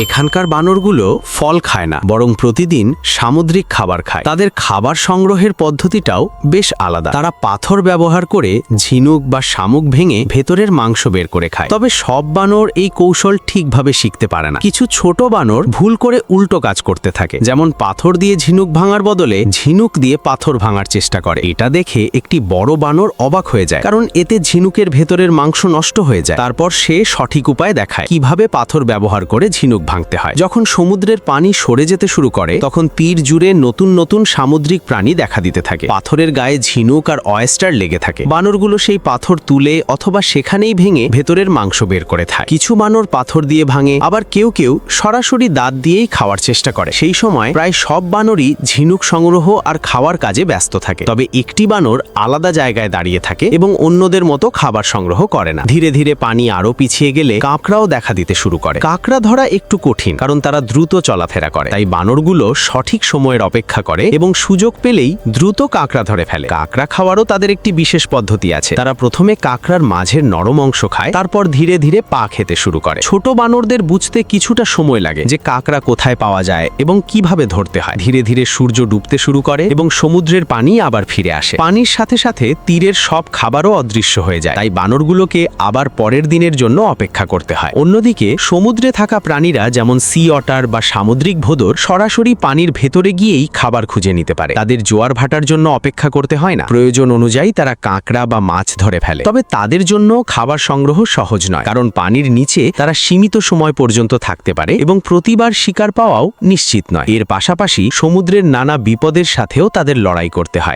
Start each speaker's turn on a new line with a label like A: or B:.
A: এখানকার বানরগুলো ফল খায় না, বরং প্রতিদিন সামুদ্রিক খাবার খায়। তাদের খাবার সংগ্রহের পদ্ধতিটাও বেশ আলাদা। তারা পাথর ব্যবহার করে ঝিনুক বা শামুক ভেঙে ভেতরের মাংস বের করে খায়। তবে সব বানর এই কৌশল ঠিকভাবে শিখতে পারে না। কিছু ছোট বানর ভুল করে উল্টো কাজ করতে থাকে, যেমন পাথর দিয়ে ঝিনুক ভাঙার বদলে ঝিনুক দিয়ে পাথর ভাঙার চেষ্টা করে। এটা দেখে একটি বড় বানর অবাক হয়ে যায়, কারণ এতে ঝিনুকের ভেতরের মাংস নষ্ট হয়ে যায়। তারপর সে সঠিক উপায় দেখায় কিভাবে পাথর ব্যবহার করে ঝিনুক ভাঙতে হয়। যখন সমুদ্রের পানি সরে যেতে শুরু করে, তখন তীর জুড়ে নতুন নতুন সামুদ্রিক প্রাণী দেখা দিতে থাকে। পাথরের গায়ে ঝিনুক আর অয়েস্টার লেগে থাকে। বানরগুলো সেই পাথর তুলে অথবা সেখানেই ভেঙে ভেতরের মাংস বের করে থাকে। কিছু বানর পাথর দিয়ে ভাঙে, আবার কেউ কেউ সরাসরি দাঁত দিয়েই খাওয়ার চেষ্টা করে। সেই সময় প্রায় সব বানরই ঝিনুক সংগ্রহ আর খাওয়ার কাজে ব্যস্ত থাকে। তবে একটি বানর আলাদা জায়গায় দাঁড়িয়ে থাকে এবং অন্যদের মতো খাবার সংগ্রহ করে না। ধীরে ধীরে পানি আরো পিছিয়ে গেলে কাঁকড়াও দেখা দিতে শুরু করে। কাঁকড়া ধরা একটু কঠিন, কারণ তারা দ্রুত চলাফেরা করে। তাই বানরগুলো সঠিক সময়ের অপেক্ষা করে এবং সুযোগ পেলেই দ্রুত কাঁকড়া ধরে ফেলে। কাঁকড়া খাওয়ারও তাদের একটি বিশেষ পদ্ধতি আছে। তারা প্রথমে কাঁকড়ার মাঝের নরম অংশ খায়, তারপর ধীরে ধীরে পা খেতে শুরু করে। ছোট বানরদের বুঝতে কিছুটা সময় লাগে যে কাঁকড়া কোথায় পাওয়া যায় এবং কিভাবে ধরতে হয়। ধীরে ধীরে সূর্য ডুবতে শুরু করে এবং সমুদ্রের পানি আবার ফিরে আসে। পানির সাথে সাথে তীরের সব খাবারও অদৃশ্য হয়ে যায়। তাই বানরগুলোকে আবার পরের দিনের জন্য অপেক্ষা করতে হয়। অন্যদিকে সমুদ্রে থাকা প্রাণীরা, যেমন সি অটার বা সামুদ্রিক ভোঁদর, সরাসরি পানির ভেতরে গিয়েই খাবার খুঁজে নিতে পারে। তাদের জোয়ার ভাটার জন্য অপেক্ষা করতে হয় না। প্রয়োজন অনুযায়ী তারা কাঁকড়া বা মাছ ধরে ফেলে। তবে তাদের জন্য খাবার সংগ্রহ সহজ নয়, কারণ পানির নিচে তারা সীমিত সময় পর্যন্ত থাকতে পারে এবং প্রতিবার শিকার পাওয়াও নিশ্চিত নয়। এর পাশাপাশি সমুদ্রের নানা বিপদের সাথেও তাদের লড়াই করতে হয়।